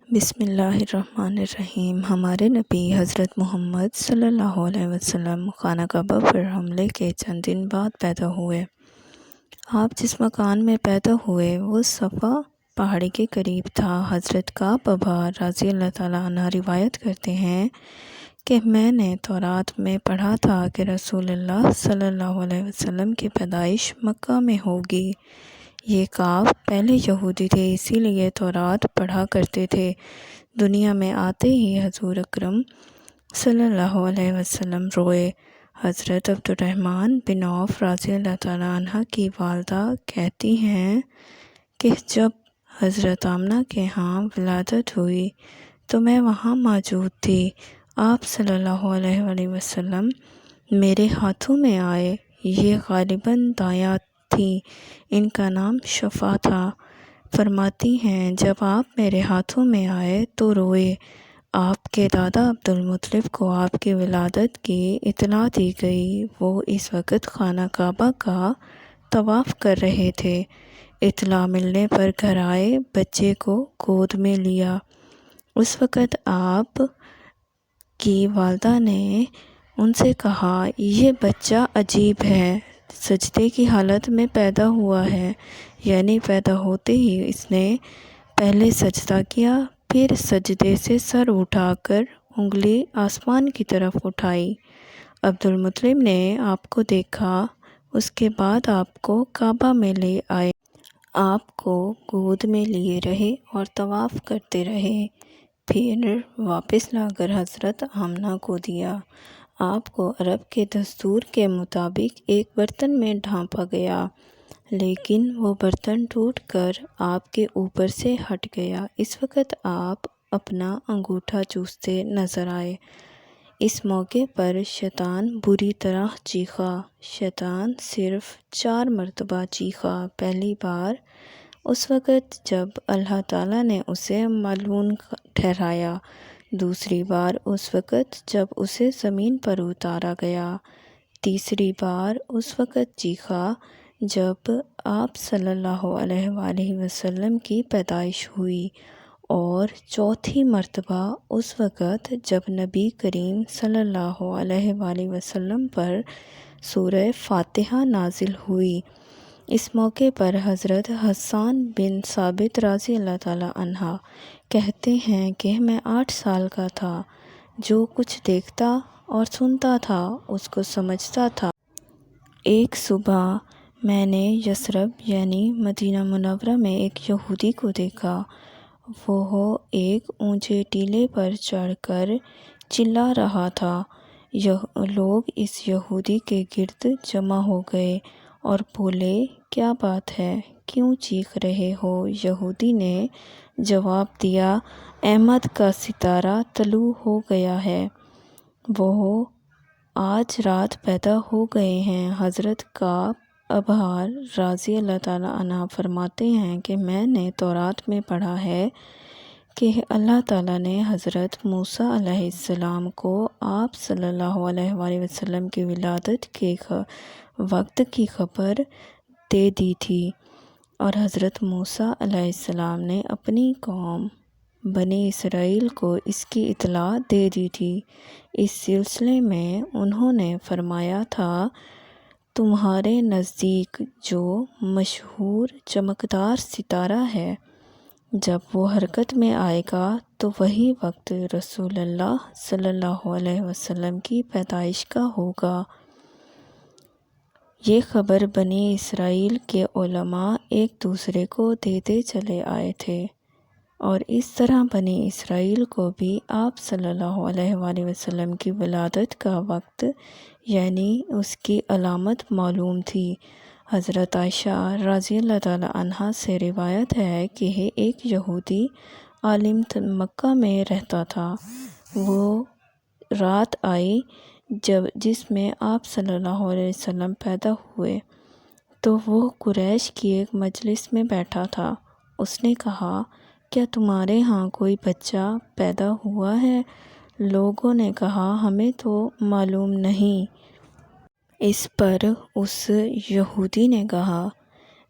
بسم اللہ الرحمن الرحیم۔ ہمارے نبی حضرت محمد صلی اللہ علیہ وسلم خانہ کعبہ پر حملے کے چند دن بعد پیدا ہوئے۔ آپ جس مکان میں پیدا ہوئے وہ صفا پہاڑی کے قریب تھا۔ حضرت کعب ابا رضی اللہ تعالیٰ عنہ روایت کرتے ہیں کہ میں نے تورات میں پڑھا تھا کہ رسول اللہ صلی اللہ علیہ وسلم کی پیدائش مکہ میں ہوگی۔ یہ کعب پہلے یہودی تھے، اسی لیے تورات پڑھا کرتے تھے۔ دنیا میں آتے ہی حضور اکرم صلی اللہ علیہ وسلم روئے۔ حضرت عبد الرحمن بن عوف رضی اللہ تعالیٰ عنہ کی والدہ کہتی ہیں کہ جب حضرت آمنہ کے ہاں ولادت ہوئی تو میں وہاں موجود تھی۔ آپ صلی اللہ علیہ وآلہ وسلم میرے ہاتھوں میں آئے۔ یہ غالباً دایاں تھیں، ان کا نام شفا تھا۔ فرماتی ہیں جب آپ میرے ہاتھوں میں آئے تو روئے۔ آپ کے دادا عبد المطلب کو آپ کی ولادت کی اطلاع دی گئی۔ وہ اس وقت خانہ کعبہ کا طواف کر رہے تھے۔ اطلاع ملنے پر گھر آئے، بچے کو گود میں لیا۔ اس وقت آپ کی والدہ نے ان سے کہا یہ بچہ عجیب ہے، سجدے کی حالت میں پیدا ہوا ہے، یعنی پیدا ہوتے ہی اس نے پہلے سجدہ کیا، پھر سجدے سے سر اٹھا کر انگلی آسمان کی طرف اٹھائی۔ عبد المطلب نے آپ کو دیکھا، اس کے بعد آپ کو کعبہ میں لے آئے۔ آپ کو گود میں لیے رہے اور طواف کرتے رہے، پھر واپس لا کر حضرت آمنہ کو دیا۔ آپ کو عرب کے دستور کے مطابق ایک برتن میں ڈھانپا گیا، لیکن وہ برتن ٹوٹ کر آپ کے اوپر سے ہٹ گیا۔ اس وقت آپ اپنا انگوٹھا چوستے نظر آئے۔ اس موقع پر شیطان بری طرح چیخا۔ شیطان صرف 4 مرتبہ چیخا۔ پہلی بار اس وقت جب اللہ تعالیٰ نے اسے ملعون ٹھہرایا، دوسری بار اس وقت جب اسے زمین پر اتارا گیا، تیسری بار اس وقت چیخا جب آپ صلی اللہ علیہ وآلہ وسلم کی پیدائش ہوئی، اور چوتھی مرتبہ اس وقت جب نبی کریم صلی اللہ علیہ وآلہ وسلم پر سورہ فاتحہ نازل ہوئی۔ اس موقع پر حضرت حسان بن ثابت رضی اللہ تعالیٰ عنہ کہتے ہیں کہ میں 8 سال کا تھا، جو کچھ دیکھتا اور سنتا تھا اس کو سمجھتا تھا۔ ایک صبح میں نے یثرب یعنی مدینہ منورہ میں ایک یہودی کو دیکھا۔ وہ ایک اونچے ٹیلے پر چڑھ کر چلا رہا تھا۔ لوگ اس یہودی کے گرد جمع ہو گئے اور بولے کیا بات ہے، کیوں چیخ رہے ہو؟ یہودی نے جواب دیا احمد کا ستارہ طلوع ہو گیا ہے، وہ آج رات پیدا ہو گئے ہیں۔ حضرت کعب ابا رضی اللہ تعالیٰ عنہ فرماتے ہیں کہ میں نے تورات میں پڑھا ہے کہ اللہ تعالیٰ نے حضرت موسیٰ علیہ السلام کو آپ صلی اللہ علیہ وآلہ وسلم کی ولادت کے وقت کی خبر دے دی تھی، اور حضرت موسیٰ علیہ السلام نے اپنی قوم بنی اسرائیل کو اس کی اطلاع دے دی تھی۔ اس سلسلے میں انہوں نے فرمایا تھا تمہارے نزدیک جو مشہور چمکدار ستارہ ہے، جب وہ حرکت میں آئے گا تو وہی وقت رسول اللہ صلی اللہ علیہ وسلم کی پیدائش کا ہوگا۔ یہ خبر بنی اسرائیل کے علماء ایک دوسرے کو دیتے چلے آئے تھے، اور اس طرح بنی اسرائیل کو بھی آپ صلی اللہ علیہ وآلہ وسلم کی ولادت کا وقت یعنی اس کی علامت معلوم تھی۔ حضرت عائشہ رضی اللہ تعالیٰ عنہا سے روایت ہے کہ ایک یہودی عالم مکہ میں رہتا تھا۔ وہ رات آئی جس میں آپ صلی اللہ علیہ وسلم پیدا ہوئے، تو وہ قریش کی ایک مجلس میں بیٹھا تھا۔ اس نے کہا کیا تمہارے ہاں کوئی بچہ پیدا ہوا ہے؟ لوگوں نے کہا ہمیں تو معلوم نہیں۔ اس پر اس یہودی نے کہا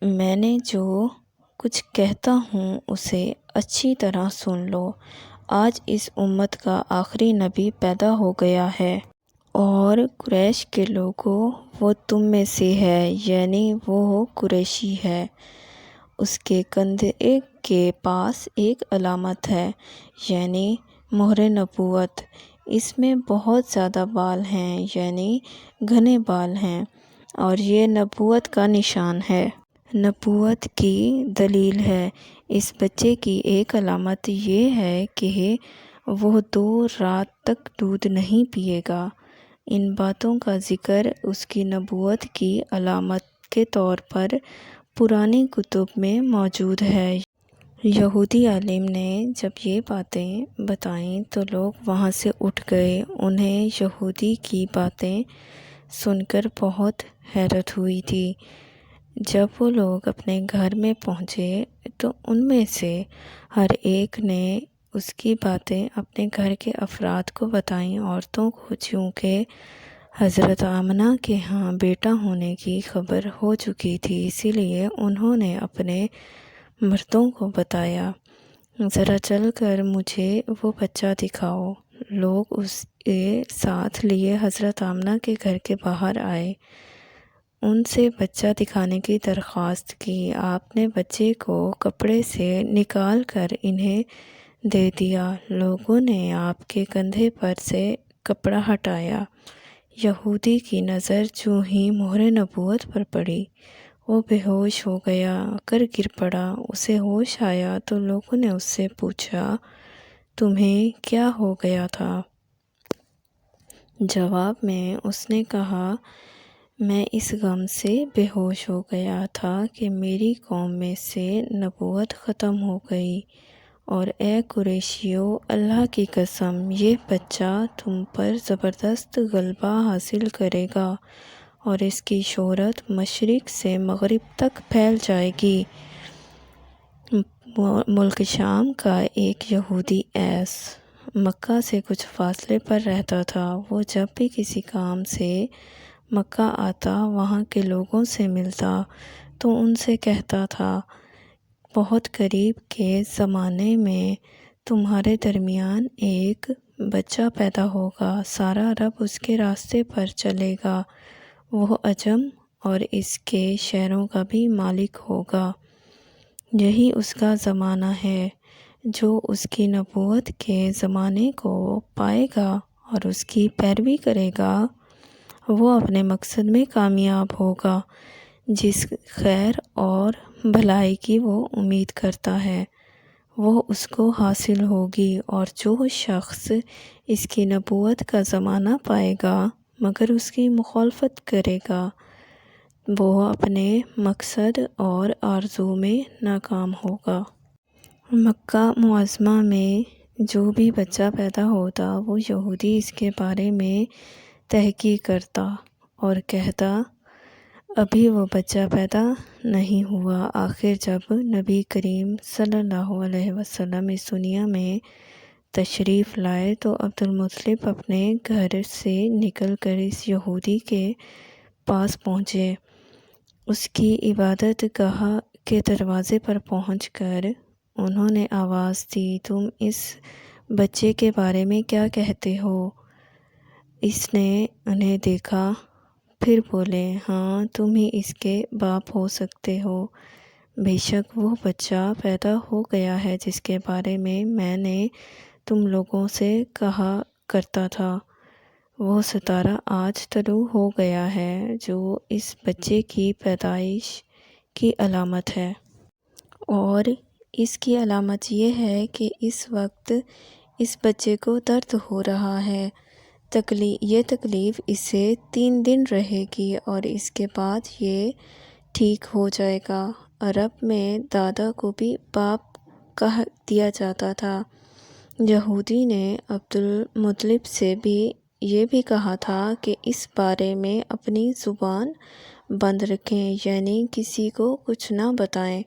میں جو کچھ کہتا ہوں اسے اچھی طرح سن لو، آج اس امت کا آخری نبی پیدا ہو گیا ہے، اور قریش کے لوگوں وہ تم میں سے ہے، یعنی وہ قریشی ہے۔ اس کے کندھے کے پاس ایک علامت ہے، یعنی مہر نبوت۔ اس میں بہت زیادہ بال ہیں، یعنی گھنے بال ہیں، اور یہ نبوت کا نشان ہے، نبوت کی دلیل ہے۔ اس بچے کی ایک علامت یہ ہے کہ وہ 2 رات تک دودھ نہیں پیے گا۔ ان باتوں کا ذکر اس کی نبوت کی علامت کے طور پر پرانی کتب میں موجود ہے۔ یہودی عالم نے جب یہ باتیں بتائیں تو لوگ وہاں سے اٹھ گئے۔ انہیں یہودی کی باتیں سن کر بہت حیرت ہوئی تھی۔ جب وہ لوگ اپنے گھر میں پہنچے تو ان میں سے ہر ایک نے اس کی باتیں اپنے گھر کے افراد کو بتائیں۔ عورتوں کو چونکہ حضرت آمنہ کے ہاں بیٹا ہونے کی خبر ہو چکی تھی، اسی لیے انہوں نے اپنے مردوں کو بتایا، ذرا چل کر مجھے وہ بچہ دکھاؤ۔ لوگ اسے ساتھ لیے حضرت آمنہ کے گھر کے باہر آئے، ان سے بچہ دکھانے کی درخواست کی۔ آپ نے بچے کو کپڑے سے نکال کر انہیں دے دیا۔ لوگوں نے آپ کے کندھے پر سے کپڑا ہٹایا۔ یہودی کی نظر جو ہی مہر نبوت پر پڑی، وہ بے ہوش ہو گیا کر گر پڑا۔ اسے ہوش آیا تو لوگوں نے اس سے پوچھا، تمہیں کیا ہو گیا تھا؟ جواب میں اس نے کہا، میں اس غم سے بے ہوش ہو گیا تھا کہ میری قوم میں سے نبوت ختم ہو گئی، اور اے قریشیو، اللہ کی قسم، یہ بچہ تم پر زبردست غلبہ حاصل کرے گا اور اس کی شہرت مشرق سے مغرب تک پھیل جائے گی۔ ملک شام کا ایک یہودی ایس مکہ سے کچھ فاصلے پر رہتا تھا۔ وہ جب بھی کسی کام سے مکہ آتا، وہاں کے لوگوں سے ملتا تو ان سے کہتا تھا، بہت قریب کے زمانے میں تمہارے درمیان ایک بچہ پیدا ہوگا، سارا عرب اس کے راستے پر چلے گا، وہ عجم اور اس کے شہروں کا بھی مالک ہوگا۔ یہی اس کا زمانہ ہے۔ جو اس کی نبوت کے زمانے کو پائے گا اور اس کی پیروی کرے گا، وہ اپنے مقصد میں کامیاب ہوگا۔ جس خیر اور بھلائی کی وہ امید کرتا ہے، وہ اس کو حاصل ہوگی، اور جو شخص اس کی نبوت کا زمانہ پائے گا مگر اس کی مخالفت کرے گا، وہ اپنے مقصد اور آرزو میں ناکام ہوگا۔ مکہ معظمہ میں جو بھی بچہ پیدا ہوتا، وہ یہودی اس کے بارے میں تحقیق کرتا اور کہتا، ابھی وہ بچہ پیدا نہیں ہوا۔ آخر جب نبی کریم صلی اللہ علیہ وسلم اس دنیا میں تشریف لائے تو عبدالمطلب اپنے گھر سے نکل کر اس یہودی کے پاس پہنچے۔ اس کی عبادت گاہ کے دروازے پر پہنچ کر انہوں نے آواز دی، تم اس بچے کے بارے میں کیا کہتے ہو؟ اس نے انہیں دیکھا، پھر بولے، ہاں، تم ہی اس کے باپ ہو سکتے ہو۔ بے شک وہ بچہ پیدا ہو گیا ہے جس کے بارے میں نے تم لوگوں سے کہا کرتا تھا۔ وہ ستارہ آج طلوع ہو گیا ہے جو اس بچے کی پیدائش کی علامت ہے، اور اس کی علامت یہ ہے کہ اس وقت اس بچے کو درد ہو رہا ہے۔ یہ تکلیف اسے 3 دن رہے گی اور اس کے بعد یہ ٹھیک ہو جائے گا۔ عرب میں دادا کو بھی باپ کہہ دیا جاتا تھا۔ یہودی نے عبدالمطلب سے بھی یہ بھی کہا تھا کہ اس بارے میں اپنی زبان بند رکھیں، یعنی کسی کو کچھ نہ بتائیں،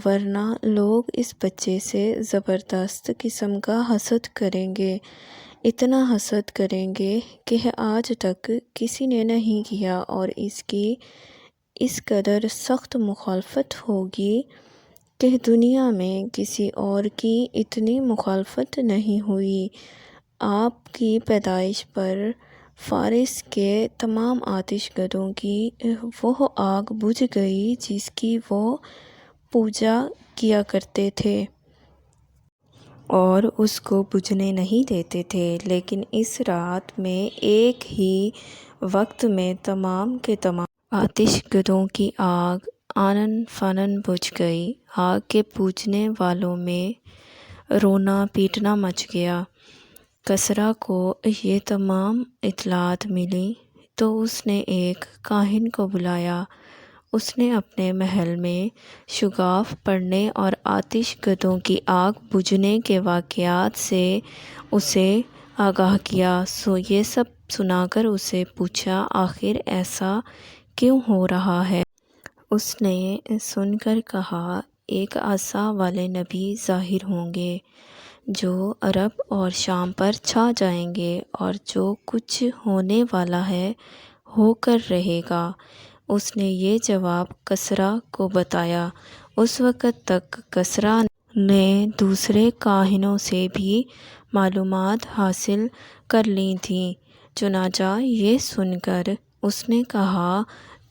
ورنہ لوگ اس بچے سے زبردست قسم کا حسد کریں گے، اتنا حسد کریں گے کہ آج تک کسی نے نہیں کیا، اور اس کی اس قدر سخت مخالفت ہوگی کہ دنیا میں کسی اور کی اتنی مخالفت نہیں ہوئی۔ آپ کی پیدائش پر فارس کے تمام آتش گدوں کی وہ آگ بجھ گئی جس کی وہ پوجا کیا کرتے تھے اور اس کو بجھنے نہیں دیتے تھے، لیکن اس رات میں ایک ہی وقت میں تمام کے تمام آتش گدوں کی آگ آنن فانن بجھ گئی۔ آگ کے پوجنے والوں میں رونا پیٹنا مچ گیا۔ کسریٰ کو یہ تمام اطلاعات ملیں تو اس نے ایک کاہن کو بلایا۔ اس نے اپنے محل میں شگاف پڑھنے اور آتش گدوں کی آگ بجھنے کے واقعات سے اسے آگاہ کیا۔ سو یہ سب سنا کر اسے پوچھا، آخر ایسا کیوں ہو رہا ہے؟ اس نے سن کر کہا، ایک عصا والے نبی ظاہر ہوں گے جو عرب اور شام پر چھا جائیں گے، اور جو کچھ ہونے والا ہے ہو کر رہے گا۔ اس نے یہ جواب کسریٰ کو بتایا۔ اس وقت تک کسریٰ نے دوسرے کاہنوں سے بھی معلومات حاصل کر لی تھیں، چنانچہ یہ سن کر اس نے کہا،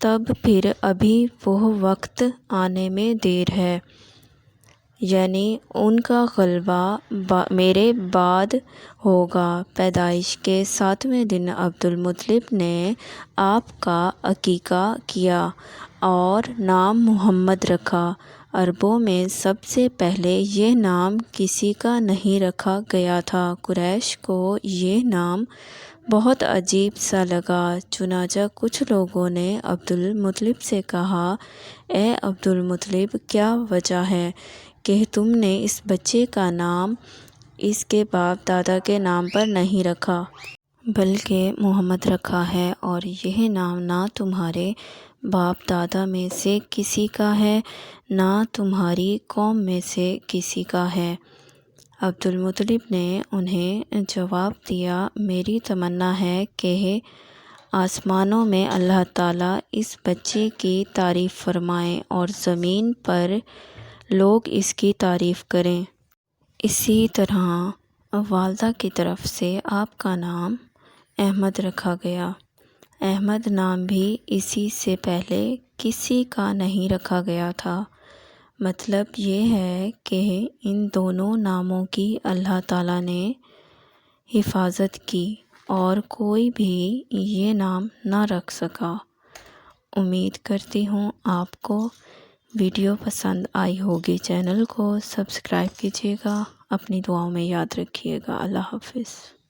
تب پھر ابھی وہ وقت آنے میں دیر ہے، یعنی ان کا غلبہ میرے بعد ہوگا۔ پیدائش کے 7ویں دن عبدالمطلب نے آپ کا عقیقہ کیا اور نام محمد رکھا۔ عربوں میں سب سے پہلے یہ نام کسی کا نہیں رکھا گیا تھا۔ قریش کو یہ نام بہت عجیب سا لگا، چنانچہ کچھ لوگوں نے عبدالمطلب سے کہا، اے عبدالمطلب، کیا وجہ ہے کہ تم نے اس بچے کا نام اس کے باپ دادا کے نام پر نہیں رکھا، بلکہ محمد رکھا ہے، اور یہ نام نہ تمہارے باپ دادا میں سے کسی کا ہے نہ تمہاری قوم میں سے کسی کا ہے؟ عبدالمطلب نے انہیں جواب دیا، میری تمنا ہے کہ آسمانوں میں اللہ تعالیٰ اس بچے کی تعریف فرمائے اور زمین پر لوگ اس کی تعریف کریں۔ اسی طرح والدہ کی طرف سے آپ کا نام احمد رکھا گیا۔ احمد نام بھی اسی سے پہلے کسی کا نہیں رکھا گیا تھا۔ مطلب یہ ہے کہ ان دونوں ناموں کی اللہ تعالیٰ نے حفاظت کی اور کوئی بھی یہ نام نہ رکھ سکا۔ امید کرتی ہوں آپ کو ویڈیو پسند آئی ہوگی۔ چینل کو سبسکرائب کیجیے گا، اپنی دعاؤں میں یاد رکھیے گا۔ اللہ حافظ۔